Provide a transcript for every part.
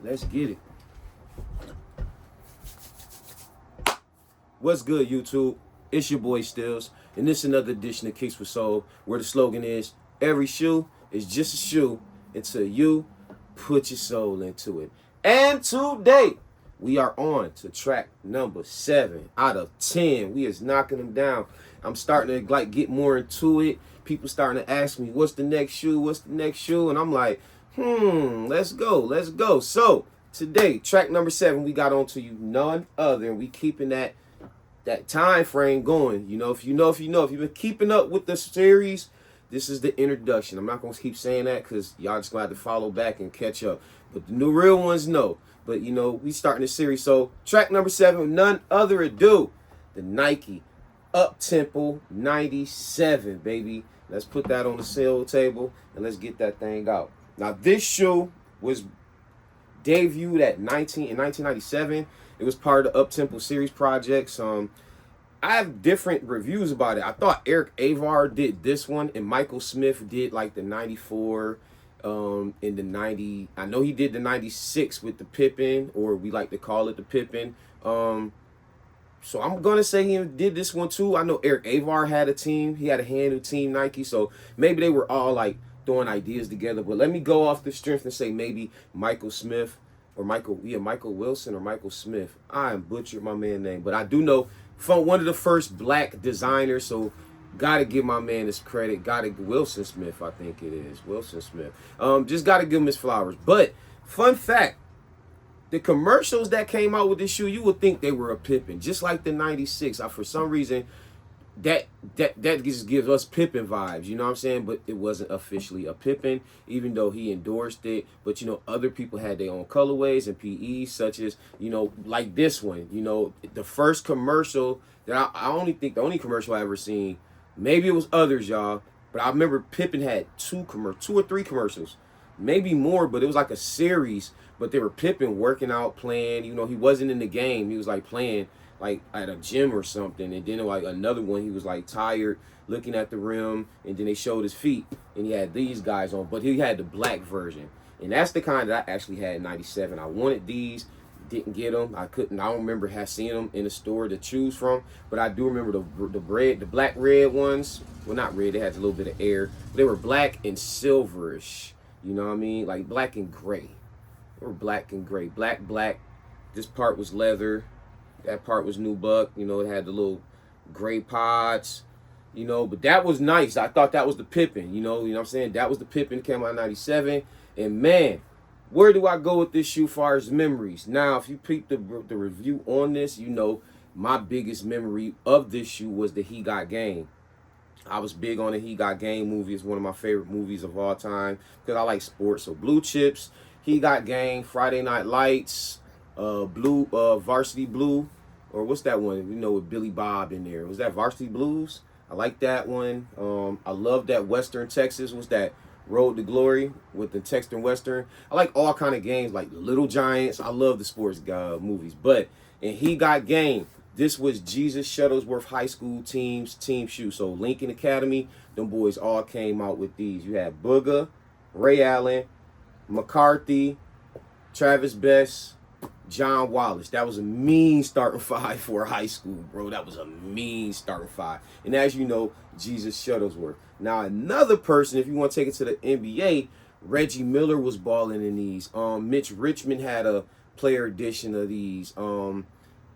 Let's get it. What's good, YouTube? It's your boy Stills, and this is another edition of Kicks with Soul, where the slogan is, every shoe is just a shoe until you put your soul into it. And today, we are on to track number 7 out of 10. We is knocking them down. I'm starting to get more into it. People starting to ask me, what's the next shoe? What's the next shoe? And I'm like, let's go. So today, track number 7, we got on to you none other. We keeping that time frame going. If you've been keeping up with the series, this is the introduction. I'm not gonna keep saying that because y'all just gonna have to follow back and catch up. But the new real ones know. But we starting the series. So track number 7, none other ado, the Nike Uptempo 97, baby. Let's put that on the sale table and let's get that thing out. Now this shoe was debuted in 1997. It was part of the Uptempo series projects. I have different reviews about it. I thought Eric Avar did this one and Michael Smith did like the 94 in the 90. I know he did the 96 with the Pippin, or we like to call it the Pippin. So I'm gonna say he did this one too. I know Eric Avar had a team. He had a hand in Team Nike, so maybe they were all like throwing ideas together. But let me go off the strength and say maybe Michael Smith or Michael Wilson or Michael Smith. I butchered my man's name, but I do know from one of the first black designers, so gotta give my man his credit. Wilson Smith, I think it is. Wilson Smith. Just gotta give him his flowers. But fun fact, the commercials that came out with this shoe, you would think they were a Pippin, just like the 96. For some reason, that just gives us Pippin vibes, you know what I'm saying? But it wasn't officially a Pippin, even though he endorsed it. But other people had their own colorways and PEs, such as like this one. The first commercial that I only think the only commercial I ever seen, maybe it was others, y'all, but I remember Pippin had 2 or 3 commercials, maybe more, but it was like a series. But they were Pippin working out, playing. He wasn't in the game. He was like playing like at a gym or something. And then like another one, he was like tired, looking at the rim, and then they showed his feet, and he had these guys on. But he had the black version, and that's the kind that I actually had in 97. I wanted these, didn't get them. I don't remember seeing them in the store to choose from, but I do remember the black red ones. Well, not red. They had a little bit of air. They were black and silverish. You know what I mean? Like black and gray. Or black and gray. Black. This part was leather. That part was nubuck. It had the little gray pods. But that was nice. I thought that was the Pippin. You know what I'm saying? That was the Pippin, came out in 97. And man, where do I go with this shoe as far as memories? Now, if you peep the review on this, my biggest memory of this shoe was the He Got Game. I was big on the He Got Game movie. It's one of my favorite movies of all time because I like sports. So Blue Chips, He Got Game, Friday Night Lights, Varsity Blue, or what's that one? With Billy Bob in there. Was that Varsity Blues? I like that one. I love that Western Texas. Was that Road to Glory with the Texan Western? I like all kind of games like Little Giants. I love the sports movies. But in He Got Game, this was Jesus Shuttlesworth High School team shoe. So Lincoln Academy, them boys all came out with these. You had Booger, Ray Allen, McCarthy, Travis Best, John Wallace. That was a mean starting 5 for high school, bro. That was a mean starting 5. And as you know, Jesus Shuttlesworth. Now another person, if you want to take it to the NBA, Reggie Miller was balling in these. Mitch Richmond had a player edition of these.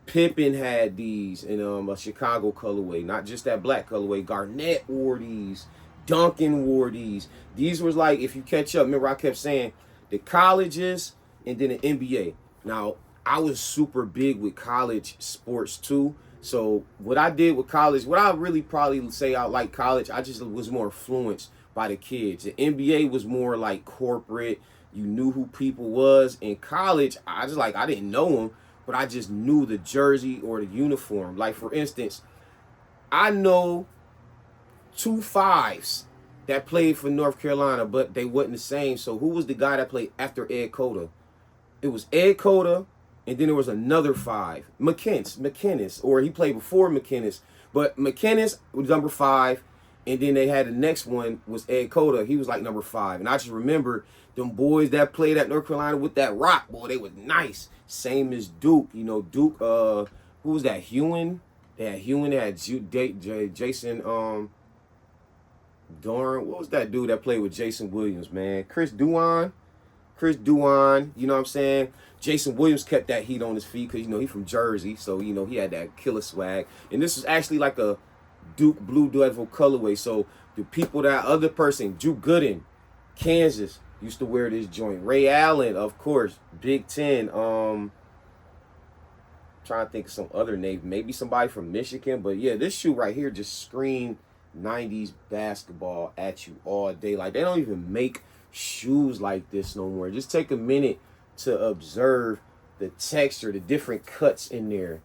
Pippen had these in a Chicago colorway, not just that black colorway. Garnett wore these. Duncan wore these. These was like, if you catch up, remember I kept saying the colleges and then the NBA. Now, I was super big with college sports too. So what I did with college, what I really probably say I like college, I just was more influenced by the kids. The NBA was more like corporate. You knew who people was. In college, I didn't know them, but I just knew the jersey or the uniform. Like, for instance, I know 2 5s that played for North Carolina, but they wasn't the same. So who was the guy that played after Ed Cota? It was Ed Cota, and then there was another 5, McKinnis, or he played before McKinnis. But McKinnis was number 5, And then they had the next one was Ed Cota. He was like number 5. And I just remember them boys that played at North Carolina with that rock, boy, they was nice. Same as Duke. You know, Duke, who was that? Hewen? They had Hewen, they had Jason Doran. What was that dude that played with Jason Williams, man? Chris Duan, you know what I'm saying? Jason Williams kept that heat on his feet because, you know, he's from Jersey. So, you know, he had that killer swag. And this was actually like a Duke Blue Devil colorway. So the people, that other person, Drew Gooden, Kansas, used to wear this joint. Ray Allen, of course, Big Ten. Trying to think of some other name, maybe somebody from Michigan. But yeah, this shoe right here just screamed 90s basketball at you all day. Like, they don't even make shoes like this no more. Just take a minute to observe the texture, the different cuts in there,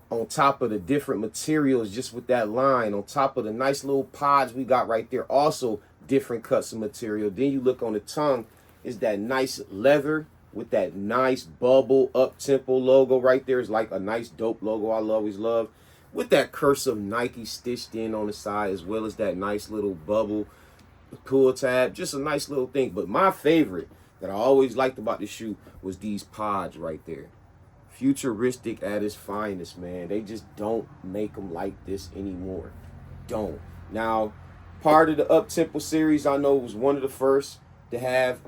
on top of the different materials, just with that line, on top of the nice little pods we got right there, also different cuts of material. Then you look on the tongue, is that nice leather with that nice bubble Uptempo logo right there. Is like a nice dope logo I always love, with that cursive Nike stitched in on the side, as well as that nice little bubble pull tab. Just a nice little thing. But my favorite that I always liked about the shoe was these pods right there. Futuristic at its finest, man. They just don't make them like this anymore. Don't. Now, part of the Uptempo series, I know, was one of the first to have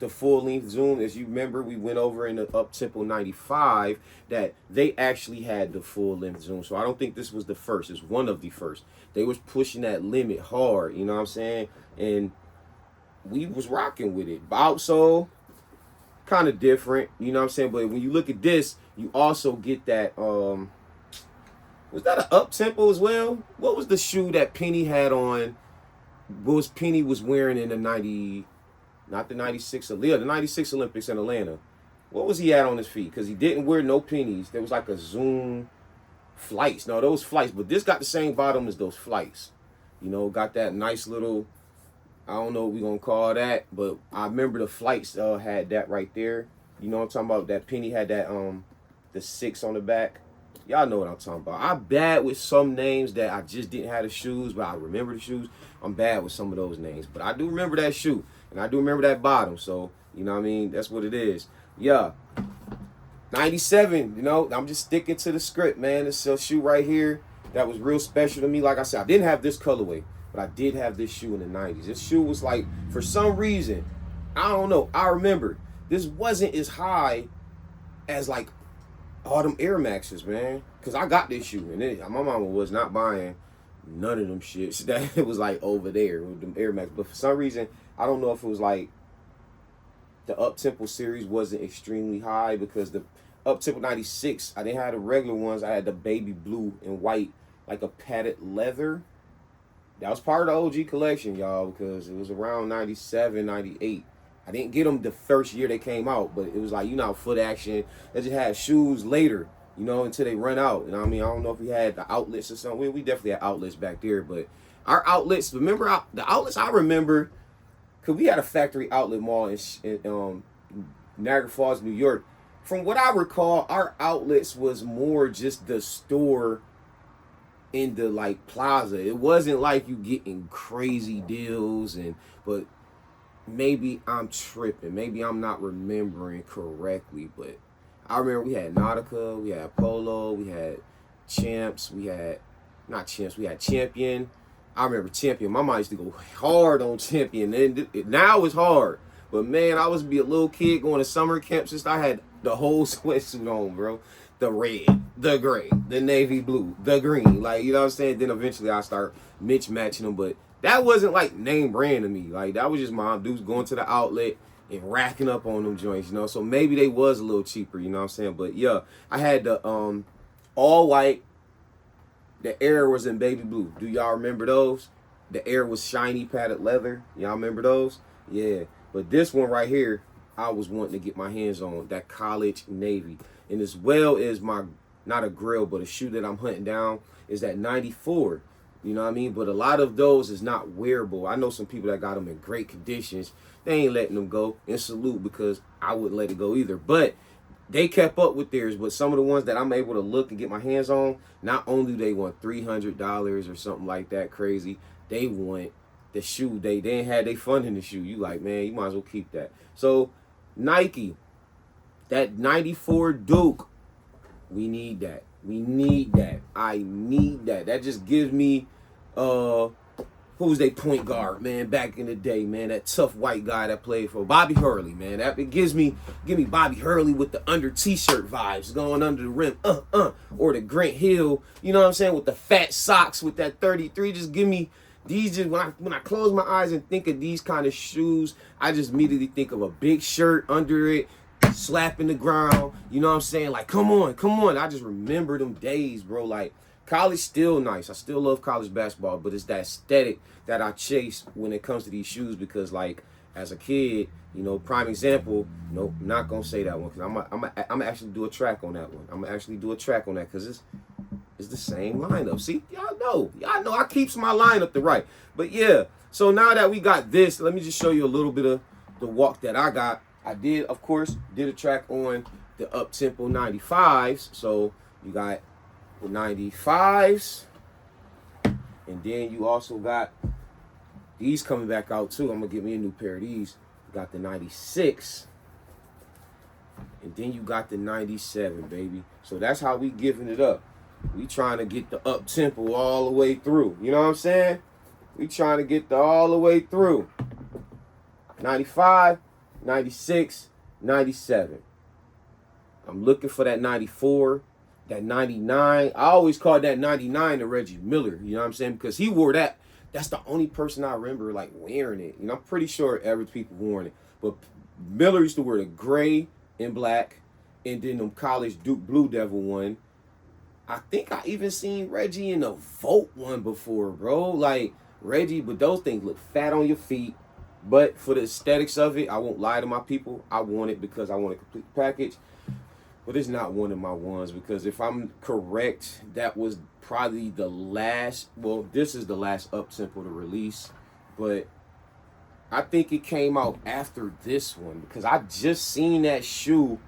the full-length zoom. As you remember, we went over in the Uptempo 95 that they actually had the full-length zoom. So I don't think this was the first. It's one of the first. They was pushing that limit hard, you know what I'm saying? And we was rocking with it. Outsole, kind of different, you know what I'm saying? But when you look at this, you also get that, was that an Uptempo as well? What was the shoe that Penny had on? What was Penny was wearing in the 90, not the 96, the 96 Olympics in Atlanta? What was he at on his feet? Because he didn't wear no pennies. There was like a Zoom Flights. No, those Flights. But this got the same bottom as those Flights. You know, got that nice little, I don't know what we're going to call that, but I remember the Flights had that right there. You know what I'm talking about? That Penny had that, the 6 on the back. Y'all know what I'm talking about. I'm bad with some names that I just didn't have the shoes, but I remember the shoes. I'm bad with some of those names. But I do remember that shoe, and I do remember that bottom. So, you know what I mean? That's what it is. Yeah. 97, you know, I'm just sticking to the script, man. This shoe right here, that was real special to me. Like I said, I didn't have this colorway, but I did have this shoe in the 90s. This shoe was like, for some reason, I don't know, I remember, this wasn't as high as like all them Air Maxes, man. Because I got this shoe, and my mama was not buying none of them shits. That it was like over there with them Air Max. But for some reason, I don't know if it was like the Uptempo series wasn't extremely high, because the Uptempo 96, I didn't have the regular ones. I had the baby blue and white, like a padded leather. That was part of the OG collection, y'all, because it was around 97, 98. I didn't get them the first year they came out, but it was like, you know, Foot Action. They just had shoes later, you know, until they run out. You know what I mean? I don't know if we had the outlets or something. We definitely had outlets back there, but our outlets, remember the outlets I remember, because we had a factory outlet mall in Niagara Falls, New York. From what I recall, our outlets was more just the store in the like plaza. It wasn't like you getting crazy deals, but maybe I'm tripping. Maybe I'm not remembering correctly, but I remember we had Nautica, we had Polo, we had Champs, we had Champion. I remember Champion. My mind used to go hard on Champion. And now it's hard. But man, I was be a little kid going to summer camp since I had the whole sweatsuit on, bro. The red, the gray, the navy blue, the green. Like, you know what I'm saying? Then eventually I start matching them. But that wasn't like name brand to me. Like, that was just my dudes going to the outlet and racking up on them joints, you know? So maybe they was a little cheaper, you know what I'm saying? But yeah, I had the all white. The Air was in baby blue. Do y'all remember those? The Air was shiny padded leather. Y'all remember those? Yeah. But this one right here, I was wanting to get my hands on, that college navy. And as well as my, not a grill, but a shoe that I'm hunting down is that 94. You know what I mean? But a lot of those is not wearable. I know some people that got them in great conditions. They ain't letting them go. And salute, because I wouldn't let it go either. But they kept up with theirs. But some of the ones that I'm able to look and get my hands on, not only do they want $300 or something like that crazy, they want the shoe. They ain't had they fun in the shoe. You like, man, you might as well keep that. So Nike, that 94 Duke, we need that. We need that. I need that. That just gives me who's they point guard, man, back in the day, man, that tough white guy that played for Bobby Hurley, man. That it give me Bobby Hurley with the under t-shirt vibes, going under the rim, or the Grant Hill, you know what I'm saying, with the fat socks with that 33. Just give me these. Just when I close my eyes and think of these kind of shoes, I just immediately think of a big shirt under it, slapping the ground, you know what I'm saying? Like, come on. I just remember them days, bro. Like, college still nice. I still love college basketball, but it's that aesthetic that I chase when it comes to these shoes because, like, as a kid, you know, prime example, no, I'm not going to say that one because I'm actually do a track on that one. I'm going to actually do a track on that because it's the same lineup. See, y'all know I keeps my lineup the right. But, yeah, so now that we got this, let me just show you a little bit of the walk that I got. I did, of course, a track on the Uptempo 95s. So you got the 95s. And then you also got these coming back out too. I'm going to get me a new pair of these. You got the 96. And then you got the 97, baby. So that's how we giving it up. We trying to get the Uptempo all the way through. You know what I'm saying? We trying to get all the way through. 95. 96, 97. I'm looking for that 94, that 99. I always called that 99 to Reggie Miller, you know what I'm saying? Because he wore that. That's the only person I remember, like, wearing it. You know, I'm pretty sure every people wearing it. But Miller used to wear the gray and black, and then them college Duke Blue Devil one. I think I even seen Reggie in the Volt one before, bro. Like, Reggie, but those things look fat on your feet. But for the aesthetics of it, I won't lie to my people. I want it because I want a complete package. But it's not one of my ones because if I'm correct, that was probably the last. Well, this is the last Uptempo to release. But I think it came out after this one because I just seen that shoe.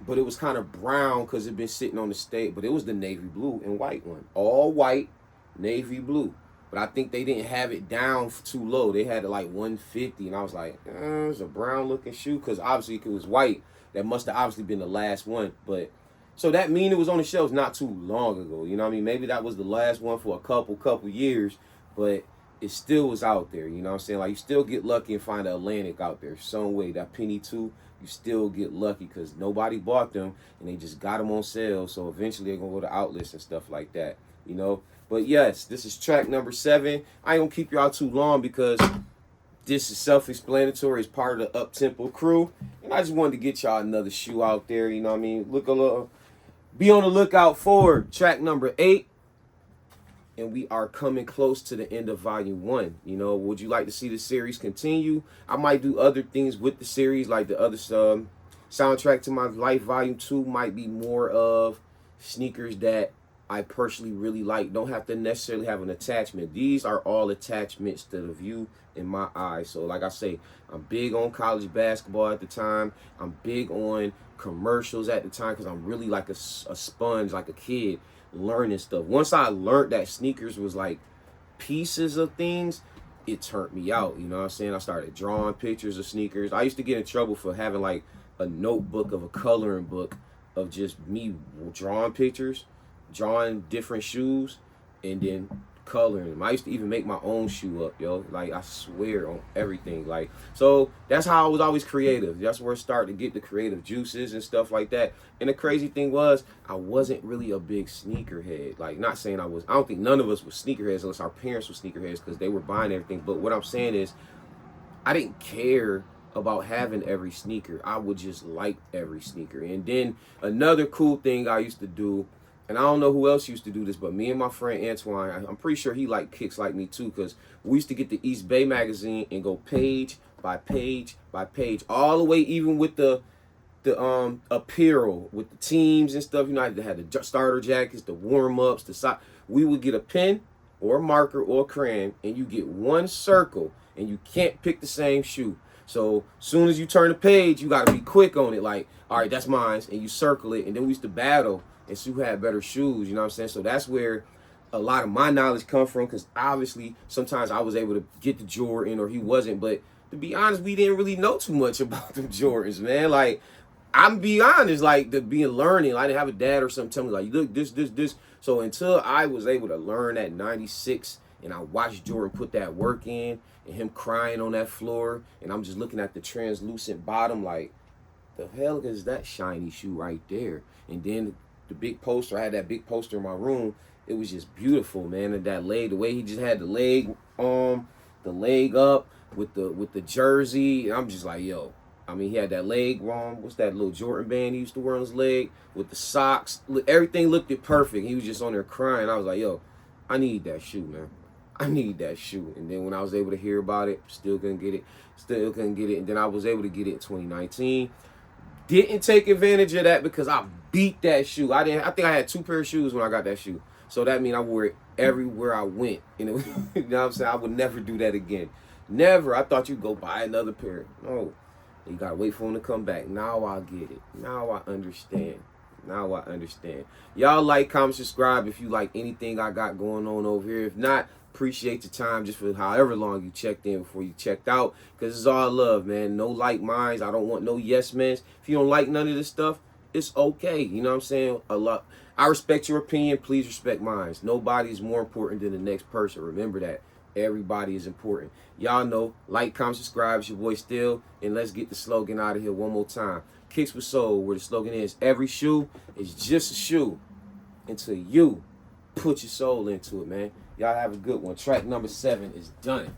But it was kind of brown because it been sitting on the stage. But it was the navy blue and white one. All white, navy blue. But I think they didn't have it down too low. They had it like 150. And I was like, it's a brown looking shoe. Because obviously if it was white, that must have obviously been the last one. But so that mean it was on the shelves not too long ago. You know what I mean? Maybe that was the last one for a couple years. But it still was out there. You know what I'm saying? Like you still get lucky and find an Atlantic out there some way. That penny too, you still get lucky because nobody bought them. And they just got them on sale. So eventually they're going to go to outlets and stuff like that. You know? But yes, this is track number 7. I ain't gonna keep y'all too long because this is self-explanatory. It's part of the Uptempo crew. And I just wanted to get y'all another shoe out there, you know what I mean? Look a little, be on the lookout for track number 8. And we are coming close to the end of volume 1. You know, would you like to see the series continue? I might do other things with the series, like the other soundtrack to my life volume 2 might be more of sneakers that I personally really like. Don't have to necessarily have an attachment. These are all attachments to the view in my eyes. So like I say, I'm big on college basketball at the time. I'm big on commercials at the time because I'm really like a sponge, like a kid learning stuff. Once I learned that sneakers was like pieces of things, it turned me out. You know what I'm saying? I started drawing pictures of sneakers. I used to get in trouble for having like a notebook of a coloring book of just me drawing pictures, drawing different shoes, and then coloring them. I used to even make my own shoe up, yo. Like, I swear on everything. Like, so that's how I was always creative. That's where it started to get the creative juices and stuff like that. And the crazy thing was, I wasn't really a big sneakerhead. Like, not saying I was. I don't think none of us were sneakerheads unless our parents were sneakerheads because they were buying everything. But what I'm saying is, I didn't care about having every sneaker. I would just like every sneaker. And then another cool thing I used to do, and I don't know who else used to do this, but me and my friend Antoine, I'm pretty sure he liked kicks like me too, because we used to get the East Bay magazine and go page by page by page, all the way even with the apparel, with the teams and stuff. You know, they had the starter jackets, the warm-ups, the sock. We would get a pen or a marker or a crayon, and you get one circle, and you can't pick the same shoe. So soon as you turn the page, you got to be quick on it. Like, all right, that's mine, and you circle it. And then we used to battle and see who had better shoes, you know what I'm saying? So that's where a lot of my knowledge come from, because obviously sometimes I was able to get the Jordan or he wasn't. But to be honest, we didn't really know too much about them Jordans, man. Like, I'm be honest, like the being learning. I didn't have a dad or something tell me like, look, this. So until I was able to learn at 96 and I watched Jordan put that work in and him crying on that floor, and I'm just looking at the translucent bottom like, the hell is that shiny shoe right there? And then the big poster, I had that big poster in my room. It was just beautiful, man. And that leg, the way he just had the leg up with the jersey. And I'm just like, yo. I mean, he had that leg what's that little Jordan band he used to wear on his leg with the socks? Everything looked perfect. He was just on there crying. I was like, yo, I need that shoe, man. I need that shoe. And then when I was able to hear about it, still couldn't get it. And then I was able to get it in 2019. Didn't take advantage of that because I beat that shoe. I think I had 2 pair of shoes when I got that shoe. So that means I wore it everywhere I went. You know what I'm saying? I would never do that again. Never. I thought you'd go buy another pair. No. You gotta wait for him to come back. Now I get it. Now I understand. Y'all like, comment, subscribe if you like anything I got going on over here. If not, appreciate your time just for however long you checked in before you checked out. Because it's all love, man. No like minds. I don't want no yes mans. If you don't like none of this stuff, it's okay. You know what I'm saying? I respect your opinion. Please respect mine. Nobody is more important than the next person. Remember that. Everybody is important. Y'all know, like, comment, subscribe. It's your boy Still. And let's get the slogan out of here one more time. Kicks with Soul, where the slogan is, every shoe is just a shoe until you put your soul into it, man. Y'all have a good one. Track number 7 is done.